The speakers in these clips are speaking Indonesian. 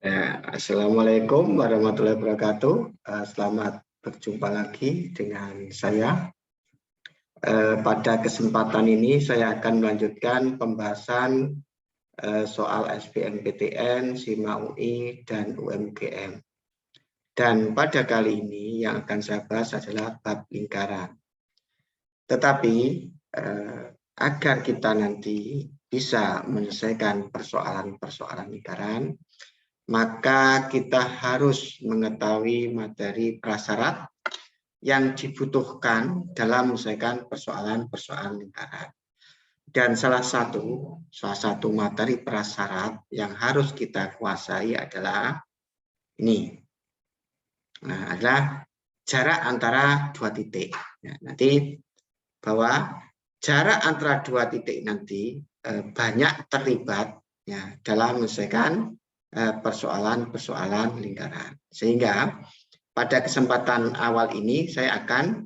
Assalamualaikum warahmatullahi wabarakatuh. Selamat berjumpa lagi dengan saya. Pada kesempatan ini saya akan melanjutkan pembahasan soal SBMPTN, SIMA UI, dan UMGM. Dan pada kali ini yang akan saya bahas adalah bab lingkaran. Tetapi agar kita nanti bisa menyelesaikan persoalan-persoalan lingkaran, maka kita harus mengetahui materi prasyarat yang dibutuhkan dalam menyelesaikan persoalan-persoalan lingkaran. Dan salah satu materi prasyarat yang harus kita kuasai adalah ini. Nah, adalah jarak antara dua titik. Ya, nanti bahwa jarak antara dua titik nanti banyak terlibat ya dalam menyelesaikan persoalan-persoalan lingkaran. Sehingga pada kesempatan awal ini saya akan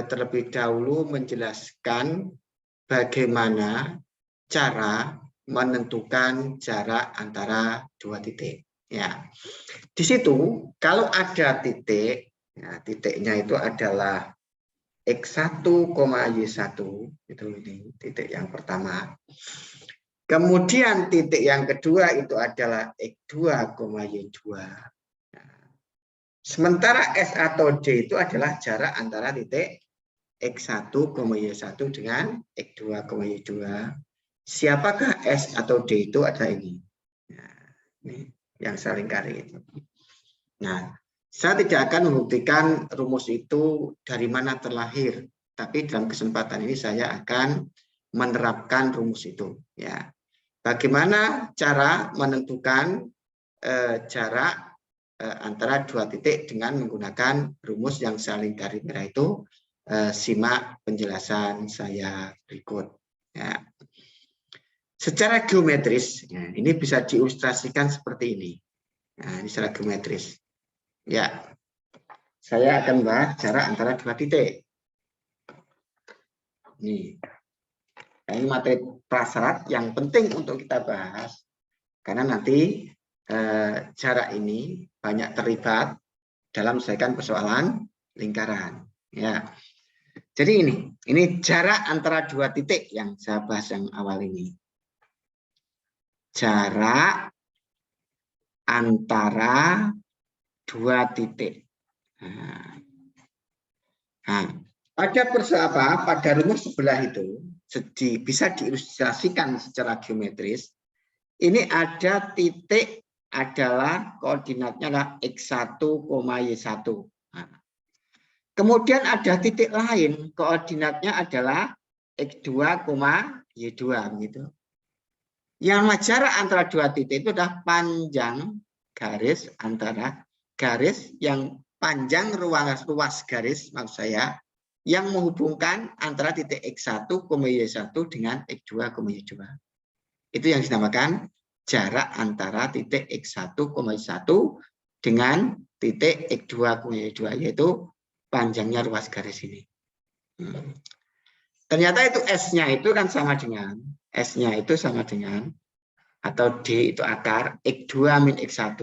terlebih dahulu menjelaskan bagaimana cara menentukan jarak antara dua titik. Ya, di situ kalau ada titik, ya, titiknya itu adalah X1, Y1, itu ini titik yang pertama. Kemudian titik yang kedua itu adalah X2, Y2. Sementara S atau D itu adalah jarak antara titik X1, Y1 dengan X2, Y2. Siapakah S atau D itu ada ini. Nah, ini yang saya lingkari itu. Nah, saya tidak akan membuktikan rumus itu dari mana terlahir, tapi dalam kesempatan ini saya akan menerapkan rumus itu. Ya, bagaimana cara menentukan jarak antara dua titik dengan menggunakan rumus yang saya lingkari merah itu? Simak penjelasan saya berikut. Ya. Secara geometris, ya, ini bisa diilustrasikan seperti ini. Nah, ini secara geometris. Ya, saya akan bahas jarak antara dua titik. Ini materi prasyarat yang penting untuk kita bahas, karena nanti jarak ini banyak terlibat dalam menyelesaikan persoalan lingkaran. Ya, jadi ini jarak antara dua titik yang saya bahas yang awal ini. Jarak antara dua titik. Nah, pada rumus sebelah itu bisa diilustrasikan secara geometris. Ini ada titik adalah koordinatnya adalah X1, Y1. Nah, kemudian ada titik lain koordinatnya adalah X2, Y2 gitu. Yang jarak antara dua titik itu adalah panjang garis antara garis yang panjang ruas garis maksud saya yang menghubungkan antara titik X1, Y1 dengan X2, Y2. Itu yang dinamakan jarak antara titik X1, Y1 dengan titik X2, Y2, yaitu panjangnya ruas garis ini. Ternyata itu S-nya itu kan sama dengan S-nya itu sama dengan atau D itu akar X2 min X1.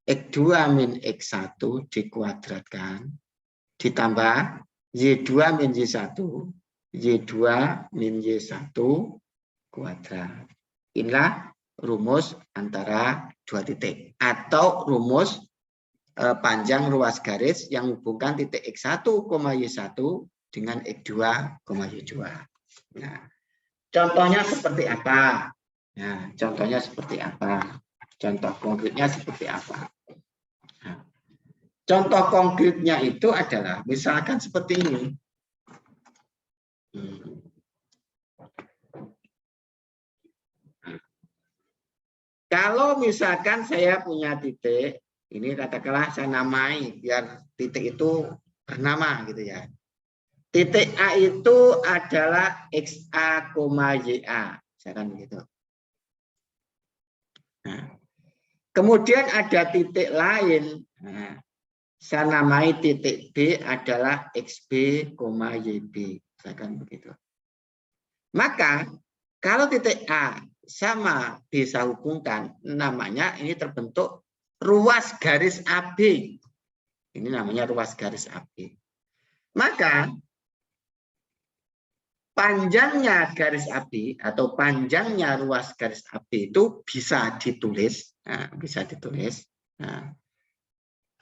X2 min X1 dikuadratkan ditambah Y2 min Y1, Y2 min Y1 kuadrat. Inilah rumus antara dua titik atau rumus panjang ruas garis yang menghubungkan titik X1, Y1 dengan X2, Y2. Nah, contohnya seperti apa? Nah, contohnya seperti apa? Contoh konkretnya seperti apa? Nah, contoh konkretnya itu adalah misalkan seperti ini. Kalau misalkan saya punya titik, ini katakanlah saya namai biar titik itu bernama gitu ya. Titik A itu adalah XA, YA, misalkan begitu. Nah, kemudian ada titik lain, nah, saya namai titik B adalah XB, YB, misalkan begitu. Maka kalau titik A sama bisa hubungkan, namanya ini terbentuk ruas garis AB. Ini namanya ruas garis AB. Maka panjangnya garis AB atau panjangnya ruas garis AB itu bisa ditulis,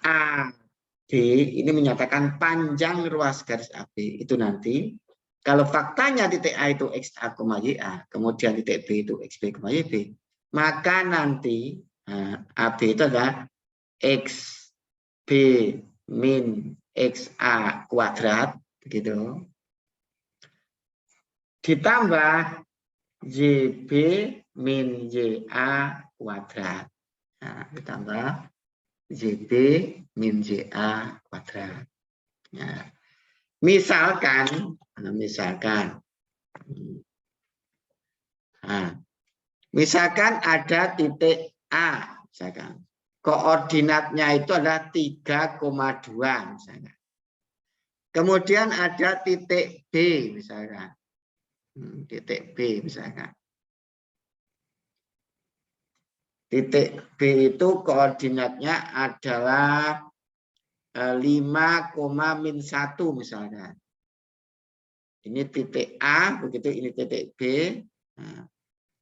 AB ini menyatakan panjang ruas garis AB itu nanti kalau faktanya titik A itu XA, YA, kemudian titik B itu XB, YB, maka nanti AB itu adalah XB min XA kuadrat, begitu, ditambah YB min YA kuadrat. Nah, ditambah YB min YA kuadrat. Nah, misalkan ada titik A, misalkan koordinatnya itu adalah 3,2 misalkan. Kemudian ada titik B misalkan. Titik B misalkan. Titik B itu koordinatnya adalah 5,-1 misalkan. Ini titik A, begitu ini titik B. Nah,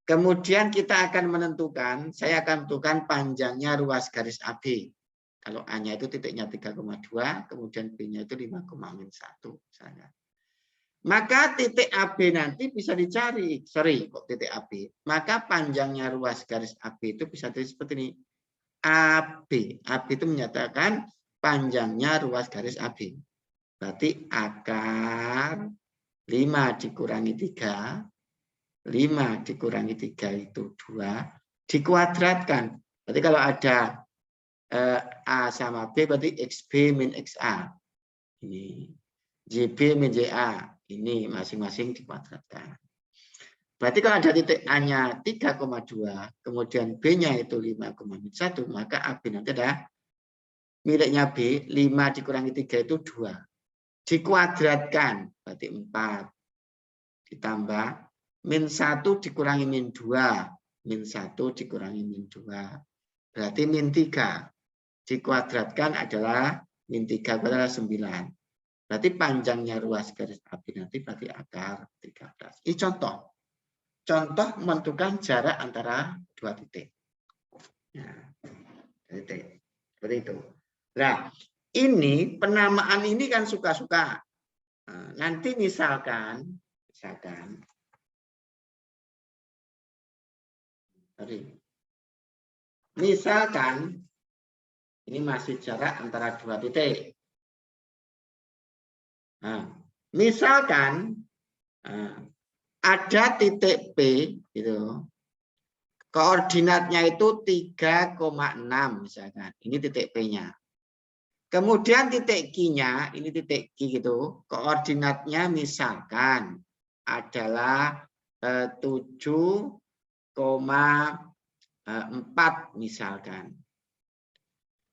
kemudian kita akan menentukan, saya akan tentukan panjangnya ruas garis AB. Kalau A-nya itu titiknya 3,2, kemudian B-nya itu 5,-1 misalkan. Maka titik AB nanti bisa dicari, titik AB. Maka panjangnya ruas garis AB itu bisa ditulis seperti ini. AB itu menyatakan panjangnya ruas garis AB. Berarti akar 5 dikurangi 3, 5 dikurangi 3 itu 2, dikuadratkan. Berarti kalau ada A sama B, berarti XB min XA. Ini. YB min YA. Ini masing-masing dikuadratkan. Berarti kalau ada titik A-nya 3,2, kemudian B-nya itu 5,1, maka AB nanti ada miliknya B, 5 dikurangi 3 itu 2. Dikuadratkan, berarti 4. Ditambah, min 1 dikurangi min 2. Min 1 dikurangi min 2. Berarti min 3. Dikuadratkan adalah min 3 adalah 9. Berarti panjangnya ruas garis AB nanti berarti akar 13. Ini contoh. Contoh menentukan jarak antara dua titik. Nah, titik. Seperti itu. Nah, ini penamaan ini kan suka-suka. Nah, nanti misalkan ini masih jarak antara dua titik. Nah, misalkan ada titik P, gitu. Koordinatnya itu 3,6 misalkan. Ini titik P-nya. Kemudian titik Q-nya, ini titik Q gitu. Koordinatnya misalkan adalah 7,4 misalkan.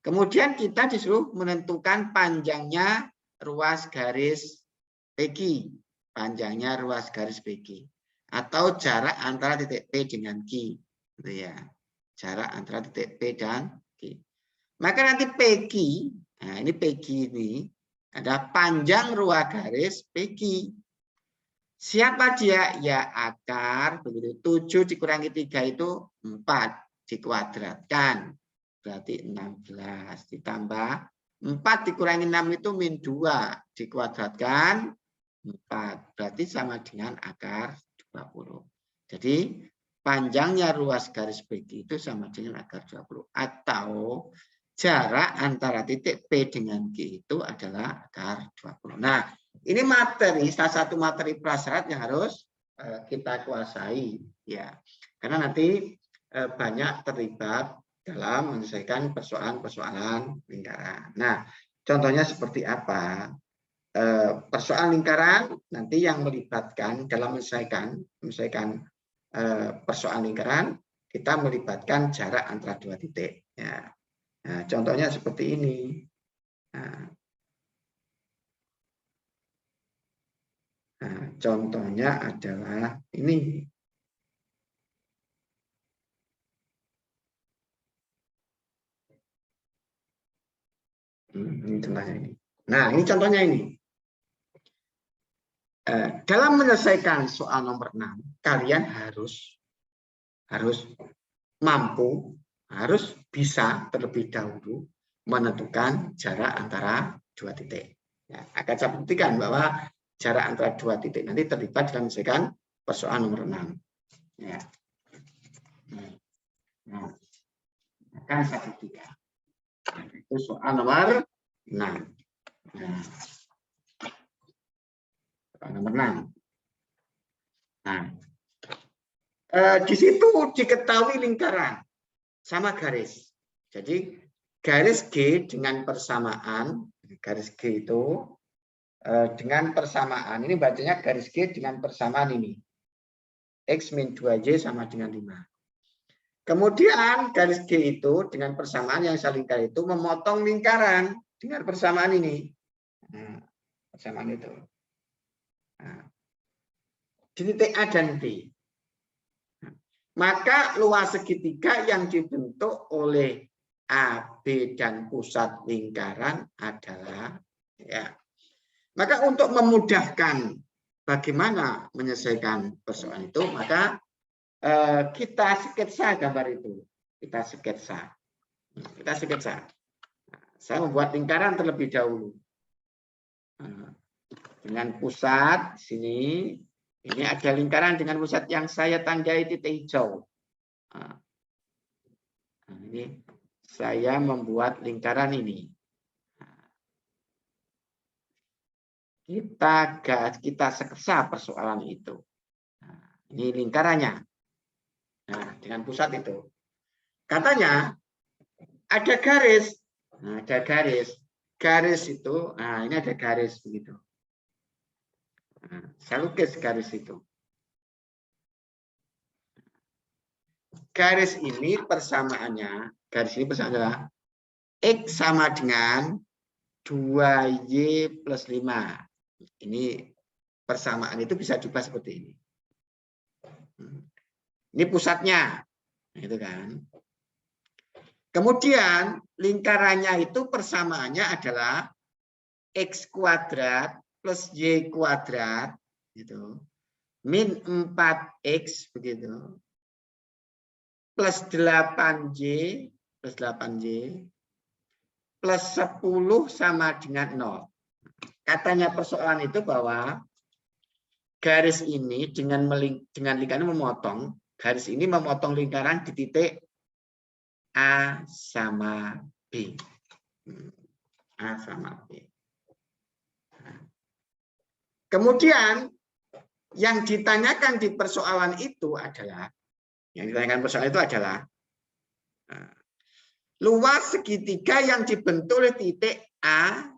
Kemudian kita disuruh menentukan panjangnya ruas garis PQ. Panjangnya ruas garis PQ. Atau jarak antara titik P dengan Q. Gitu ya. Jarak antara titik P dan Q. Maka nanti PQ, nah ini PQ ini ada panjang ruas garis PQ. Siapa dia? Ya akar, begitu. 7 dikurangi 3 itu 4 dikuadratkan. Berarti 16 ditambah 4 dikurangi 6 itu min 2 dikuadratkan 4. Berarti sama dengan akar 20. Jadi panjangnya ruas garis PQ itu sama dengan akar 20. Atau jarak antara titik P dengan Q itu adalah akar 20. Nah, ini materi, salah satu materi prasyarat yang harus kita kuasai. Ya, karena nanti banyak terlibat dalam menyelesaikan persoalan-persoalan lingkaran. Nah, contohnya seperti apa? Persoalan lingkaran nanti yang melibatkan dalam menyelesaikan persoalan lingkaran, kita melibatkan jarak antara dua titik. Ya. Nah, contohnya seperti ini. Nah, contohnya adalah ini. Ini contohnya ini. Nah, ini contohnya ini. Dalam menyelesaikan soal nomor 6, kalian harus mampu, harus bisa terlebih dahulu menentukan jarak antara dua titik. Ya, akan saya buktikan bahwa jarak antara dua titik nanti terlibat dalam menyelesaikan persoalan nomor 6. Ya. Nah, akan saya buktikan. Itu soal nomor 6. Nah, soal nomor 6. Nah, di situ diketahui lingkaran sama garis. Jadi garis G dengan persamaan, garis G itu dengan persamaan, ini bacanya garis G dengan persamaan ini. X min 2Y sama dengan 5. Kemudian garis G itu dengan persamaan yang saling lingkar itu memotong lingkaran dengan persamaan ini. Nah, persamaan itu. Nah, di titik A dan B. Maka luas segitiga yang dibentuk oleh AB dan pusat lingkaran adalah, ya. Maka untuk memudahkan bagaimana menyelesaikan persoalan itu, maka kita sketsa gambar itu. Kita sketsa. Saya membuat lingkaran terlebih dahulu. Dengan pusat sini. Ini ada lingkaran dengan pusat yang saya tandai titik hijau. Nah, ini saya membuat lingkaran ini. Kita sketsa persoalan itu. Nah, ini lingkarannya. Nah, dengan pusat itu. Katanya ada garis. Nah, ada garis. Garis itu, nah ini ada garis begitu. Nah, saya lukis garis itu. Garis ini persamaannya, adalah X sama dengan 2Y plus 5. Ini persamaan itu bisa diubah seperti ini. Ini pusatnya. Itu kan. Kemudian lingkarannya itu persamaannya adalah X kuadrat plus Y kuadrat gitu. Min 4X begitu. Plus 8Y plus 8Y plus 10 sama dengan 0. Katanya persoalan itu bahwa garis ini dengan lingkaran memotong, garis ini memotong lingkaran di titik A sama B. A sama B. Kemudian yang ditanyakan di persoalan itu adalah, luas segitiga yang dibentuk oleh titik A,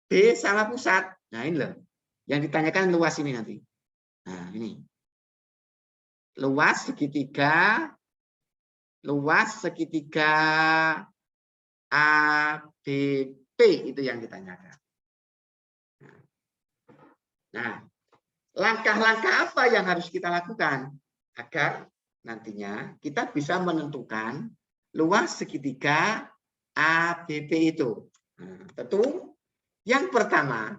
B sama pusat. Nah ini loh, yang ditanyakan luas ini nanti. Nah ini, luas segitiga A, B, P itu yang ditanyakan. Nah, langkah-langkah apa yang harus kita lakukan agar nantinya kita bisa menentukan luas segitiga ABP itu? Nah, tentu yang pertama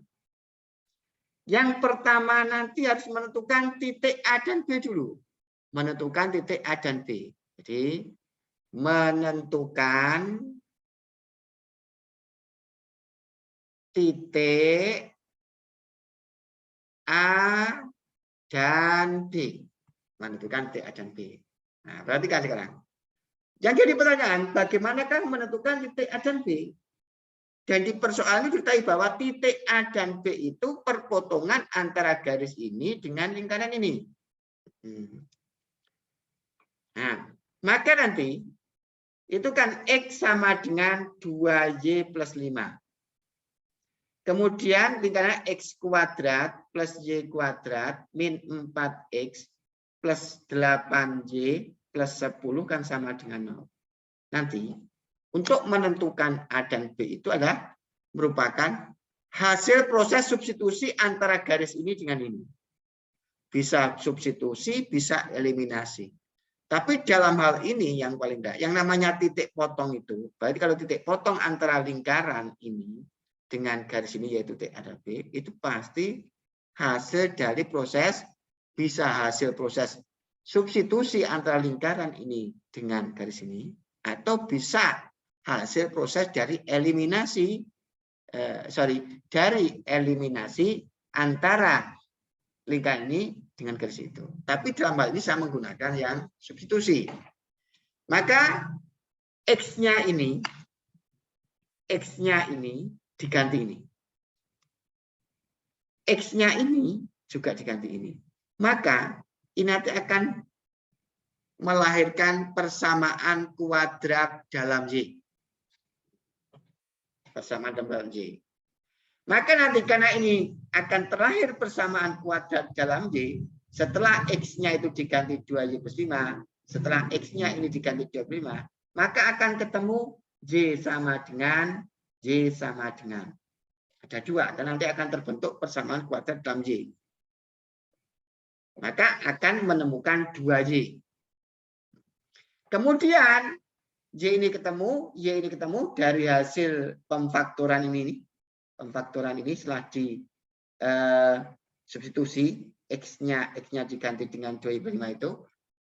nanti harus menentukan titik A dan B dulu. Menentukan titik A dan B. Jadi menentukan titik A dan B. Menentukan titik A dan B. Nah, perhatikan sekarang. Yang jadi pertanyaan, bagaimanakah menentukan titik A dan B? Dan di persoalan ini diketahui bahwa titik A dan B itu perpotongan antara garis ini dengan lingkaran ini. Nah, maka nanti itu kan X sama dengan 2Y plus 5. Kemudian lingkaran X kuadrat plus Y kuadrat min 4X plus 8Y plus 10 kan sama dengan 0. Nanti untuk menentukan A dan B itu adalah merupakan hasil proses substitusi antara garis ini dengan ini. Bisa substitusi, bisa eliminasi. Tapi dalam hal ini yang paling enggak, yang namanya titik potong itu, berarti kalau titik potong antara lingkaran ini dengan garis ini yaitu T A dan B, itu pasti hasil dari proses, bisa hasil proses substitusi antara lingkaran ini dengan garis ini, atau bisa hasil proses dari eliminasi, dari eliminasi antara lingkaran ini dengan garis itu. Tapi dalam hal ini saya menggunakan yang substitusi. Maka X-nya ini diganti ini. X-nya ini juga diganti ini. Maka ini nanti akan melahirkan persamaan kuadrat dalam Y. Persamaan dalam Y. Maka nanti karena ini akan terlahir persamaan kuadrat dalam Y, setelah X-nya itu diganti 2Y plus 5, setelah X-nya ini diganti 25, maka akan ketemu Y sama dengan Y sama dengan. Ada 2, dan nanti akan terbentuk persamaan kuadrat dalam Y. Maka akan menemukan 2Y. Kemudian Y ini ketemu dari hasil pemfaktoran ini. Pemfaktoran ini setelah di substitusi X-nya diganti dengan 2Y+5 itu,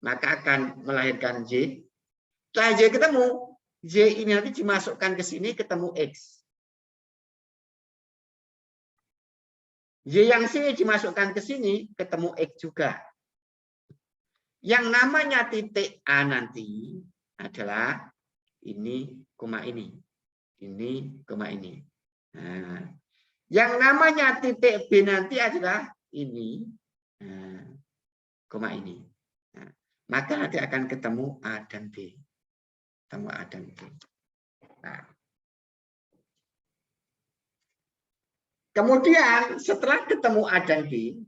maka akan melahirkan Y. Setelah Y ketemu, Y ini nanti dimasukkan ke sini ketemu X. Y yang sini dimasukkan ke sini ketemu X juga. Yang namanya titik A nanti adalah ini, koma ini. Ini, koma ini. Nah, yang namanya titik B nanti adalah ini, koma ini. Nah, maka nanti akan ketemu A dan B. Ketemu A dan B. Nah. Kemudian setelah ketemu A dan B,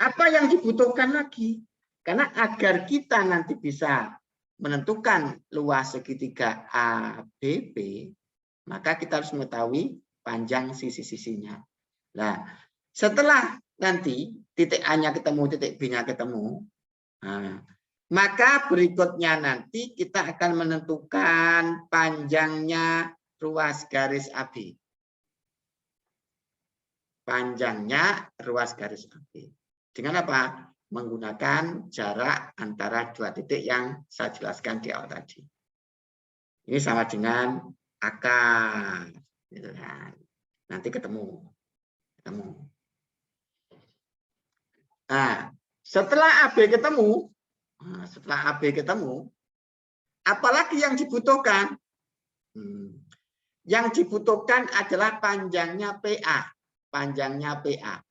apa yang dibutuhkan lagi? Karena agar kita nanti bisa menentukan luas segitiga ABB, maka kita harus mengetahui panjang sisi-sisinya. Nah, setelah nanti titik A-nya ketemu, titik B-nya ketemu, maka berikutnya nanti kita akan menentukan panjangnya ruas garis AB. Panjangnya ruas garis AB. Dengan apa? Menggunakan jarak antara dua titik yang saya jelaskan di awal tadi. Ini sama dengan akar. Gitu kan. Nanti ketemu. Nah, setelah AB ketemu, apalagi yang dibutuhkan? Yang dibutuhkan adalah panjangnya PA. Panjangnya PA.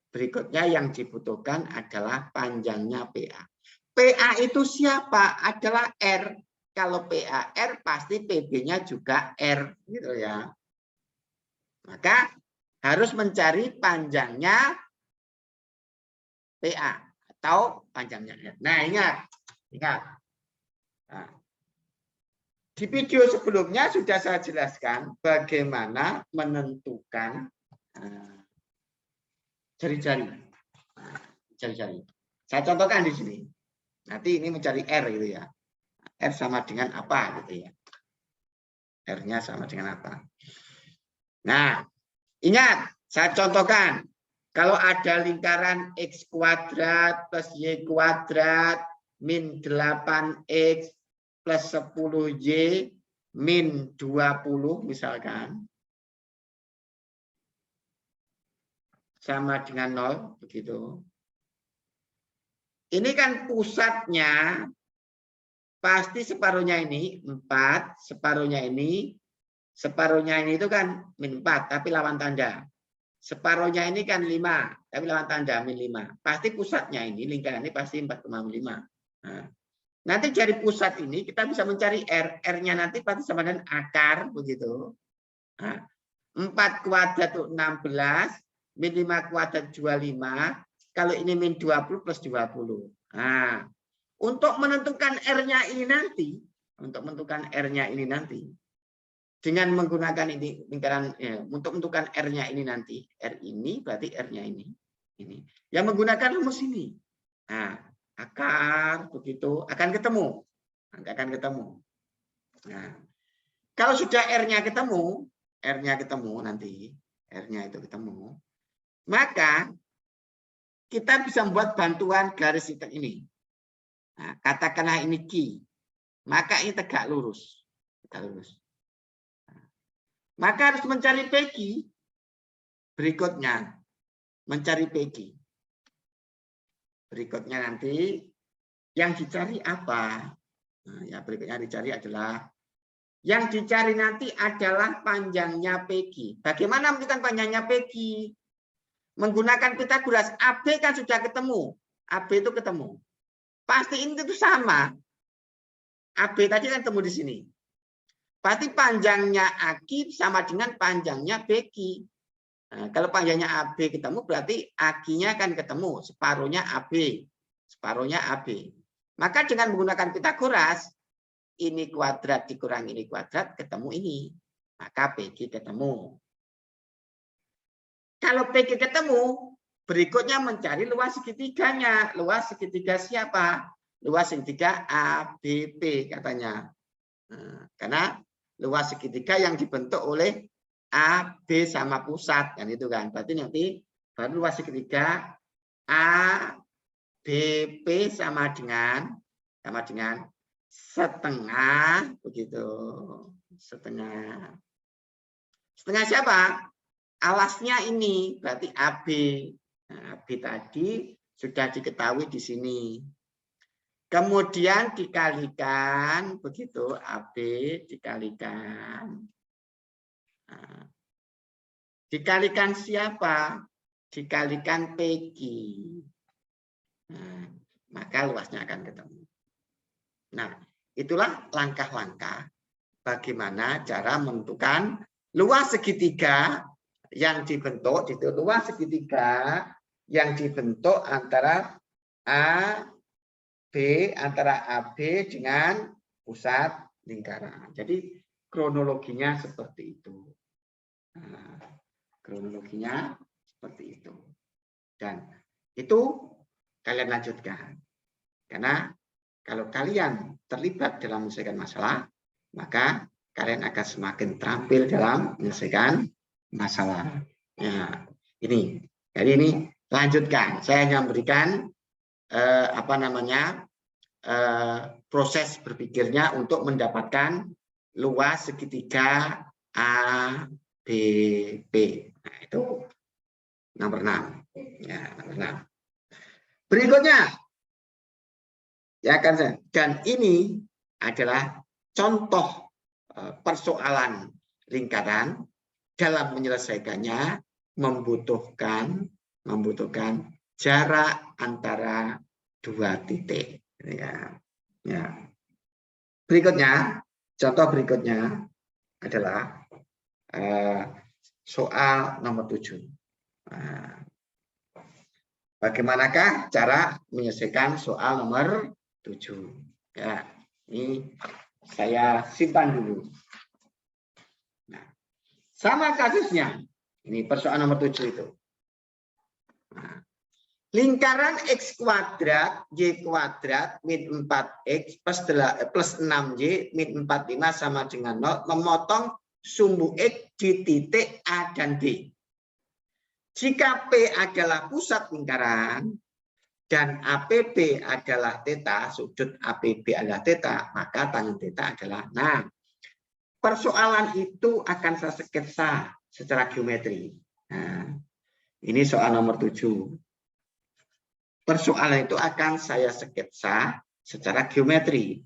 Berikutnya yang dibutuhkan adalah panjangnya PA. PA itu siapa? Adalah R. Kalau PA R pasti PB-nya juga R, gitu ya. Maka harus mencari panjangnya PA atau panjangnya R. Nah, ingat. Nah, di video sebelumnya sudah saya jelaskan bagaimana menentukan jari-jari. Saya contohkan di sini. Nanti ini mencari R gitu ya. R sama dengan apa gitu ya. R-nya sama dengan apa. Nah, ingat, saya contohkan. Kalau ada lingkaran X kuadrat plus Y kuadrat min 8X plus 10Y min 20 misalkan. Sama dengan 0, begitu. Ini kan pusatnya pasti separuhnya ini 4, separuhnya ini itu kan min 4, tapi lawan tanda. Separuhnya ini kan 5, tapi lawan tanda min 5. Pasti pusatnya ini, lingkaran ini pasti 4,5. Nah, nanti dari pusat ini kita bisa mencari R. R-nya nanti pasti sama dengan akar, begitu. Nah, 4 kuadrat itu 16. Min 5 kuadrat 25. Kalau ini min 20 plus 20. Nah, untuk menentukan R-nya ini nanti, dengan menggunakan ini lingkaran, untuk menentukan R-nya ini nanti, R ini berarti R-nya ini. Ini. Yang menggunakan rumus ini. Nah, akar begitu akan ketemu. Akan ketemu. Nah, kalau sudah R-nya ketemu, nanti, R-nya itu ketemu, maka kita bisa membuat bantuan garis hitam ini. Nah, katakanlah ini Q, maka ini tegak lurus. Nah, maka harus mencari PQ. Berikutnya, mencari PQ. Berikutnya nanti, yang dicari apa? Nah, ya berikutnya dicari adalah yang dicari nanti adalah panjangnya PQ. Bagaimana menentukan panjangnya PQ? Menggunakan Pitagoras. AB kan sudah ketemu. AB itu ketemu. Pasti ini itu sama. AB tadi kan ketemu di sini. Berarti panjangnya AQ sama dengan panjangnya BQ. Nah, kalau panjangnya AB ketemu berarti AQ-nya kan ketemu. Separuhnya AB. Separuhnya AB. Maka dengan menggunakan Pitagoras, ini kuadrat dikurangi ini kuadrat, ketemu ini. Maka PQ ketemu. Kalau PQ ketemu, berikutnya mencari luas segitiganya. Luas segitiga siapa? Luas segitiga ABP katanya. Nah, karena luas segitiga yang dibentuk oleh AB sama pusat. Kan itu kan. Berarti nanti baru luas segitiga ABP sama dengan setengah begitu. Setengah siapa? Alasnya ini berarti AB. Nah, AB tadi sudah diketahui di sini. Kemudian dikalikan begitu AB dikalikan. Nah, dikalikan siapa? Dikalikan PQ. Nah, maka luasnya akan ketemu. Nah, itulah langkah-langkah bagaimana cara menentukan luas segitiga yang dibentuk, itu luas segitiga yang dibentuk antara antara AB dengan pusat lingkaran. Jadi kronologinya seperti itu. Nah, kronologinya seperti itu. Dan itu kalian lanjutkan. Karena kalau kalian terlibat dalam menyelesaikan masalah, maka kalian akan semakin terampil dalam menyelesaikan masalah. Ya, ini. Jadi ini lanjutkan. Saya hanya memberikan proses berpikirnya untuk mendapatkan luas segitiga ABP. Nah, itu nomor 6. Ya, nomor 6. Berikutnya, ya kan, dan ini adalah contoh persoalan lingkaran dalam menyelesaikannya membutuhkan jarak antara dua titik. Ya. Berikutnya, contoh berikutnya adalah soal nomor 7. Nah, bagaimanakah cara menyelesaikan soal nomor 7? Ya, ini saya simpan dulu. Nah, sama kasusnya. Ini persoalan nomor 7 itu. Nah, lingkaran X kuadrat, Y kuadrat, min 4X plus 6Y, min 45 sama dengan 0, memotong sumbu X di titik A dan B. Jika P adalah pusat lingkaran, dan APB adalah θ, sudut APB adalah θ, maka tan θ adalah 6. Persoalan itu akan saya sketsa secara geometri. Nah, ini soal nomor 7. Persoalan itu akan saya sketsa secara geometri.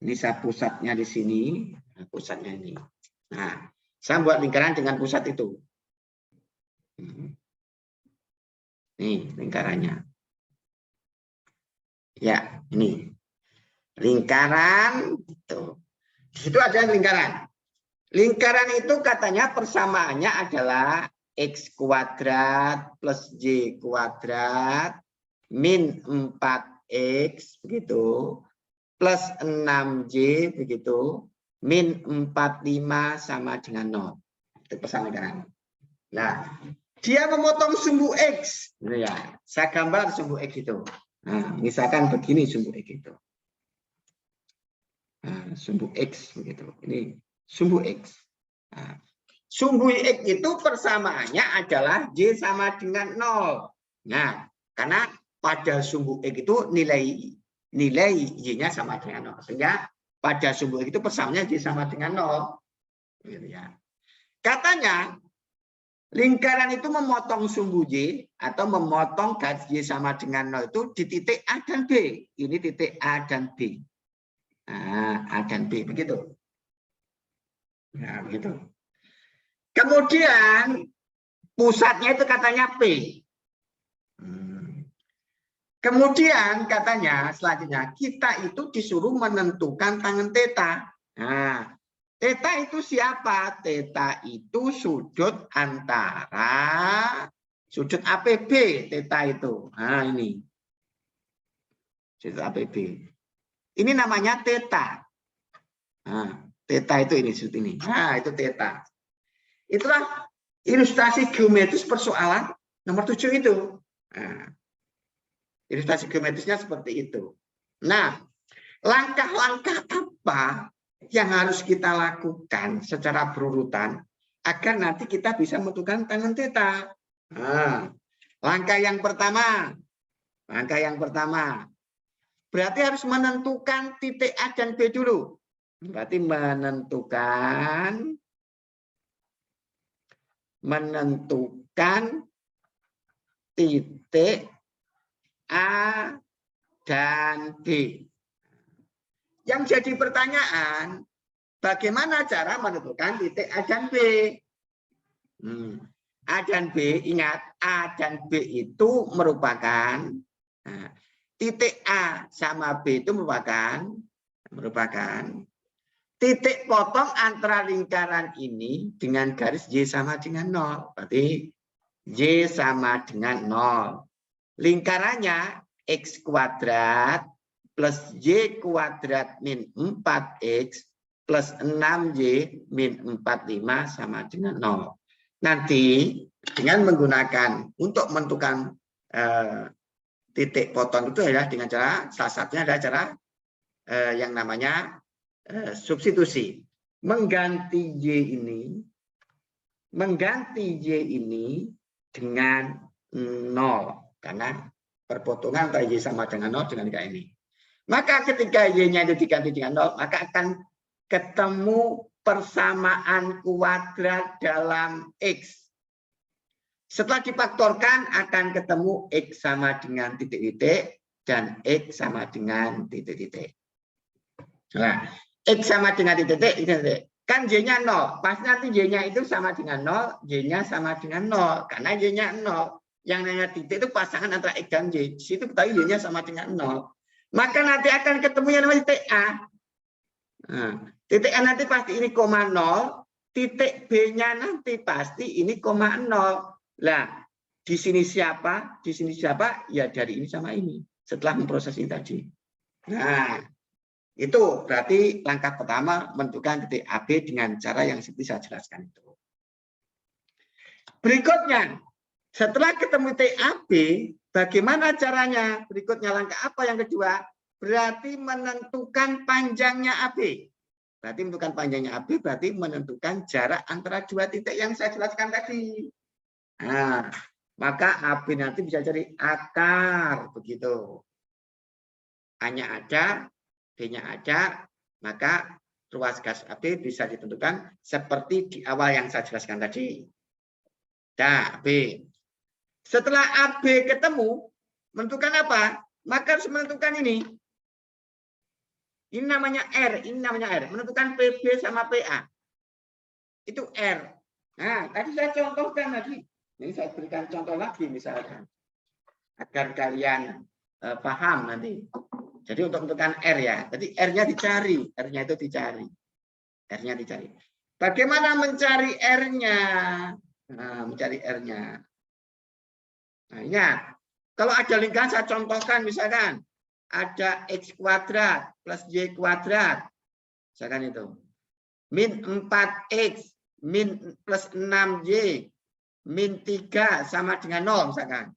Ini saya pusatnya di sini, pusatnya ini. Nah, saya buat lingkaran dengan pusat itu. Nih lingkarannya. Ya, ini lingkaran itu. Di situ ada lingkaran. Lingkaran itu katanya persamaannya adalah X kuadrat plus Y kuadrat min 4X begitu plus 6Y begitu min 45 sama dengan 0. Itu persamaan lingkaran. Nah, Dia memotong sumbu X. Ya, saya gambar sumbu X itu. Nah, misalkan begini sumbu X itu. Nah, sumbu X begitu. Ini sumbu X. Nah, sumbu X itu persamaannya adalah Y sama dengan 0. Nah, karena pada sumbu X itu nilai Y-nya sama dengan 0. Sehingga pada sumbu X itu persamaannya Y sama dengan 0. Gitu ya. Katanya lingkaran itu memotong sumbu Y atau memotong garis Y sama dengan 0 itu di titik A dan B. Ini titik A dan B. Nah, A dan B begitu. Nah, begitu. Kemudian pusatnya itu katanya P. Kemudian katanya selanjutnya kita itu disuruh menentukan tangen theta. Nah, theta itu siapa? Theta itu sudut antara sudut APB, theta itu. Nah, ini. Sudut APB. Ini namanya theta. Nah, theta itu ini sudut ini. Nah, itu theta. Itulah ilustrasi geometris persoalan nomor 7 itu. Nah, ilustrasi geometrisnya seperti itu. Nah, langkah-langkah apa yang harus kita lakukan secara berurutan agar nanti kita bisa menentukan tangen theta. Nah, langkah yang pertama berarti harus menentukan titik A dan B dulu. Berarti menentukan titik A dan B. Yang jadi pertanyaan, bagaimana cara menentukan titik A dan B? A dan B, ingat A dan B itu merupakan titik A sama B itu merupakan titik potong antara lingkaran ini dengan garis Y sama dengan 0. Berarti Y sama dengan 0. Lingkarannya X kuadrat plus Y kuadrat min 4X plus 6Y min 45 sama dengan 0. Nanti dengan menggunakan untuk menentukan titik potong itu adalah dengan cara salah satunya adalah cara yang namanya substitusi. Mengganti Y ini dengan 0 karena perpotongan antara Y sama dengan 0 dengan kayak ini. Maka ketika Y-nya itu diganti dengan 0, maka akan ketemu persamaan kuadrat dalam X. Setelah difaktorkan akan ketemu X sama dengan titik-titik dan X sama dengan titik-titik. Nah, X sama dengan titik-titik, kan Y-nya 0. Pas nanti Y-nya itu sama dengan 0, Y-nya sama dengan 0. Karena Y-nya 0. Yang namanya titik itu pasangan antara X dan Y. Di situ kita Y-nya sama dengan 0. Maka nanti akan ketemu yang namanya titik A. Nah, titik A nanti pasti ini koma 0. Titik B-nya nanti pasti ini koma 0. Nah, di sini siapa? Di sini siapa? Ya dari ini sama ini. Setelah memproses ini tadi. Nah, itu berarti langkah pertama menentukan titik AB dengan cara yang seperti saya jelaskan itu. Berikutnya, setelah ketemu titik AB, bagaimana caranya? Berikutnya langkah apa yang kedua? Berarti menentukan panjangnya AB. Berarti menentukan panjangnya AB berarti menentukan jarak antara dua titik yang saya jelaskan tadi. Nah, maka AB nanti bisa cari akar begitu. A-nya ada, B-nya ada, maka ruas gas AB bisa ditentukan seperti di awal yang saya jelaskan tadi. Nah, B. Setelah AB ketemu, menentukan apa? Maka harus menentukan ini. Ini namanya R, menentukan PB sama PA. Itu R. Nah, tadi saya contohkan tadi. Ini saya berikan contoh lagi misalnya. Agar kalian paham nanti. Jadi untuk menentukan R ya. Jadi R-nya dicari. R-nya itu dicari. R-nya dicari. Bagaimana mencari R-nya? Nah, mencari R-nya. Nah, ingat. Kalau ada lingkaran saya contohkan misalkan. Ada X kuadrat plus Y kuadrat. Misalkan itu. Min 4X min plus 6Y min 3 sama dengan 0 misalkan.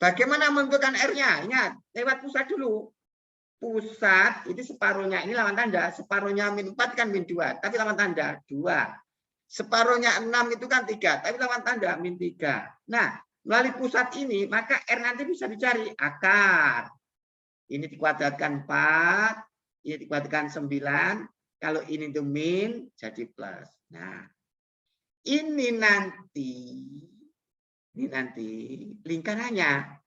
Bagaimana menentukan R-nya? Ingat, lewat pusat dulu. Pusat itu separuhnya, ini lawan tanda. Separuhnya min 4 kan min 2, tapi lawan tanda 2. Separuhnya 6 itu kan 3, tapi lawan tanda min 3. Nah, melalui pusat ini, maka R nanti bisa dicari akar. Ini dikuadratkan 4, ini dikuadratkan 9. Kalau ini itu min, jadi plus. Nah, ini nanti lingkarannya.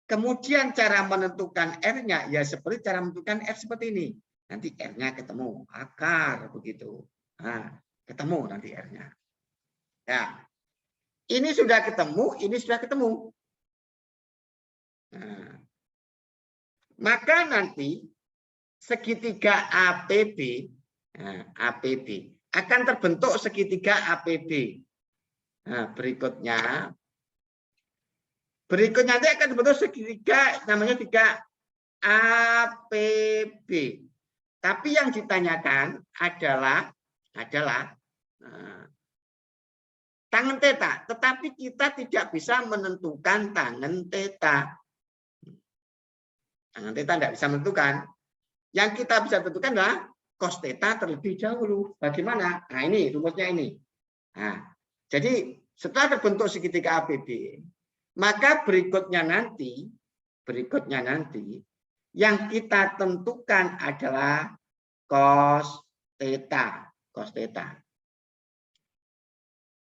Kemudian cara menentukan R-nya ya seperti cara menentukan R seperti ini. Nanti R-nya ketemu, akar begitu. Nah, ketemu nanti R-nya. Ya. Ini sudah ketemu, ini sudah ketemu. Nah, maka nanti segitiga APB, nah, APB akan terbentuk segitiga APB. Nah, berikutnya nanti akan terbentuk segitiga namanya tiga APB. Tapi yang ditanyakan adalah tangen theta, tetapi kita tidak bisa menentukan tangen theta. Tangen theta tidak bisa menentukan. Yang kita bisa tentukan adalah cos theta terlebih dahulu. Bagaimana? Nah, ini rumusnya ini. Nah, jadi setelah terbentuk segitiga APB, maka berikutnya nanti yang kita tentukan adalah cos theta.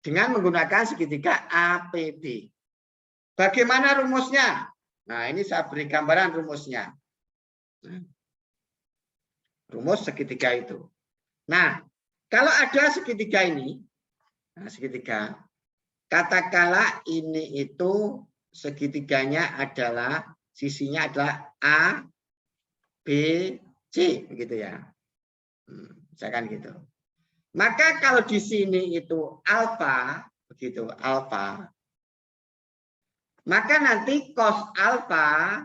Dengan menggunakan segitiga APB. Bagaimana rumusnya? Nah, ini saya beri gambaran rumusnya. Rumus segitiga itu. Nah, kalau ada segitiga ini, segitiga, katakanlah ini itu segitiganya adalah sisinya adalah A, B, C, begitu ya. Misalkan gitu. Maka kalau di sini itu alfa, begitu, alfa, maka nanti cos alfa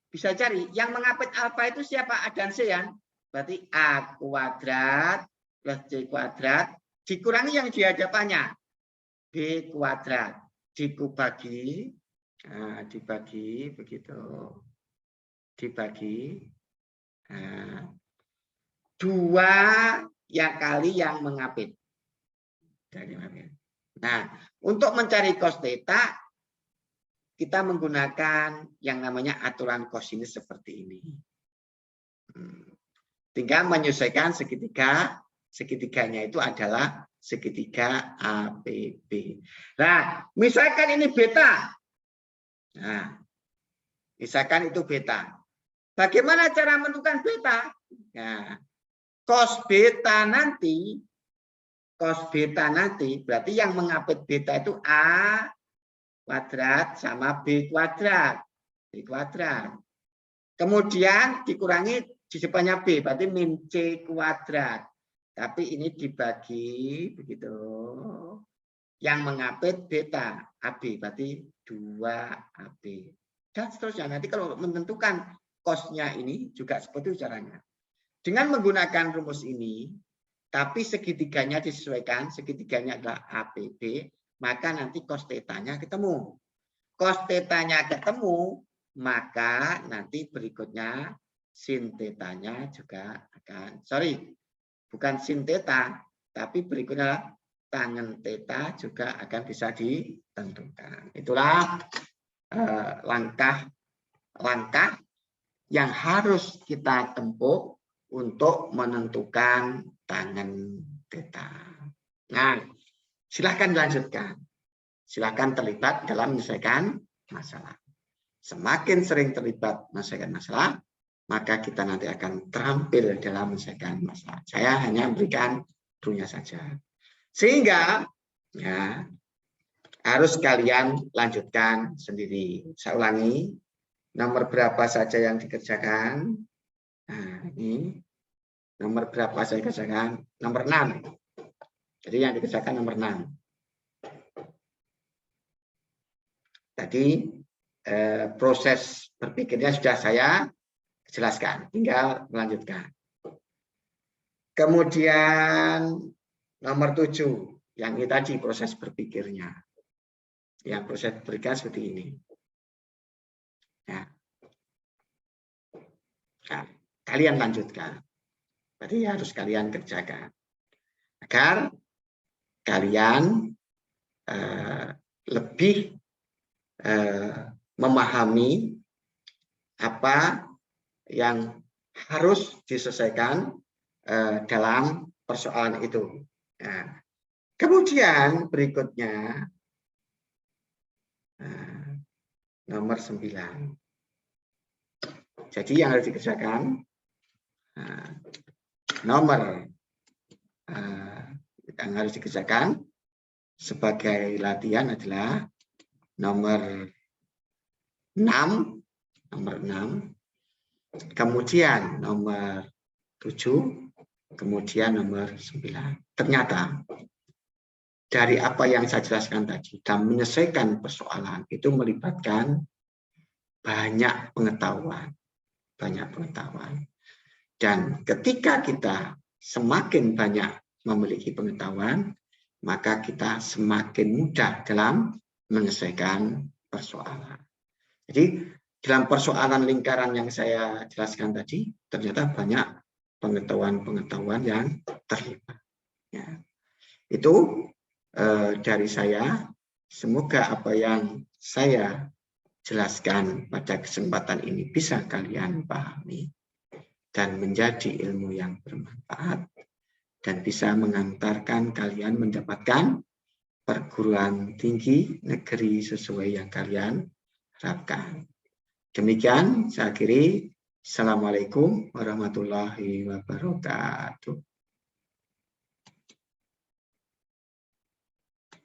bisa cari. Yang mengapit alfa itu siapa? A dan C ya. Berarti A kuadrat plus C kuadrat dikurangi yang di hadapannya. B kuadrat dibagi, nah, dibagi begitu. Dibagi. Nah, 2 yang kali yang mengapit. Nah, untuk mencari cos theta, kita menggunakan yang namanya aturan cosinus seperti ini. Tinggal menyesuaikan segitiganya itu adalah segitiga APB. Nah, misalkan ini beta. Nah, misalkan itu beta. Bagaimana cara menentukan beta? Nah, cos beta nanti berarti yang mengapit beta itu A kuadrat sama B kuadrat. Kemudian dikurangi di depannya B, berarti min C kuadrat. Tapi ini dibagi begitu. Yang mengapit beta AB, berarti 2AB. Dan seterusnya. Nanti kalau menentukan cosnya ini juga seperti itu caranya. Dengan menggunakan rumus ini, tapi segitiganya disesuaikan, segitiganya adalah APB, maka nanti cos theta-nya ketemu. Cos theta-nya ketemu, maka nanti berikutnya sin theta-nya juga akan, bukan sin theta, tapi berikutnya tangen theta juga akan bisa ditentukan. Itulah langkah-langkah yang harus kita tempuh untuk menentukan tangen theta. Nah, silahkan dilanjutkan. Silahkan terlibat dalam menyelesaikan masalah. Semakin sering terlibat menyelesaikan masalah, maka kita nanti akan terampil dalam menyelesaikan masalah. Saya hanya memberikan dulunya saja. Sehingga ya, harus kalian lanjutkan sendiri. Saya ulangi, nomor berapa saja yang dikerjakan. Nah, ini nomor berapa saya kerjakan? Nomor 6. Jadi yang dikerjakan nomor 6. Tadi proses berpikirnya sudah saya jelaskan, tinggal melanjutkan. Kemudian nomor 7. Yang ini tadi proses berpikirnya. Yang proses berpikir seperti ini. Ya. Nah, kalian lanjutkan. Berarti harus kalian kerjakan. Agar kalian lebih memahami apa yang harus diselesaikan dalam persoalan itu. Nah, kemudian berikutnya nomor 9. Jadi yang harus dikerjakan nomor yang harus dikerjakan sebagai latihan adalah nomor 6, kemudian nomor 7, kemudian nomor 9. Ternyata dari apa yang saya jelaskan tadi, dan menyelesaikan persoalan itu melibatkan banyak pengetahuan. Dan ketika kita semakin banyak memiliki pengetahuan, maka kita semakin mudah dalam menyelesaikan persoalan. Jadi dalam persoalan lingkaran yang saya jelaskan tadi, ternyata banyak pengetahuan-pengetahuan yang terlibat. Ya. Itu dari saya. Semoga apa yang saya jelaskan pada kesempatan ini bisa kalian pahami dan menjadi ilmu yang bermanfaat dan bisa mengantarkan kalian mendapatkan perguruan tinggi negeri sesuai yang kalian harapkan. Demikian saya akhiri. Assalamualaikum warahmatullahi wabarakatuh.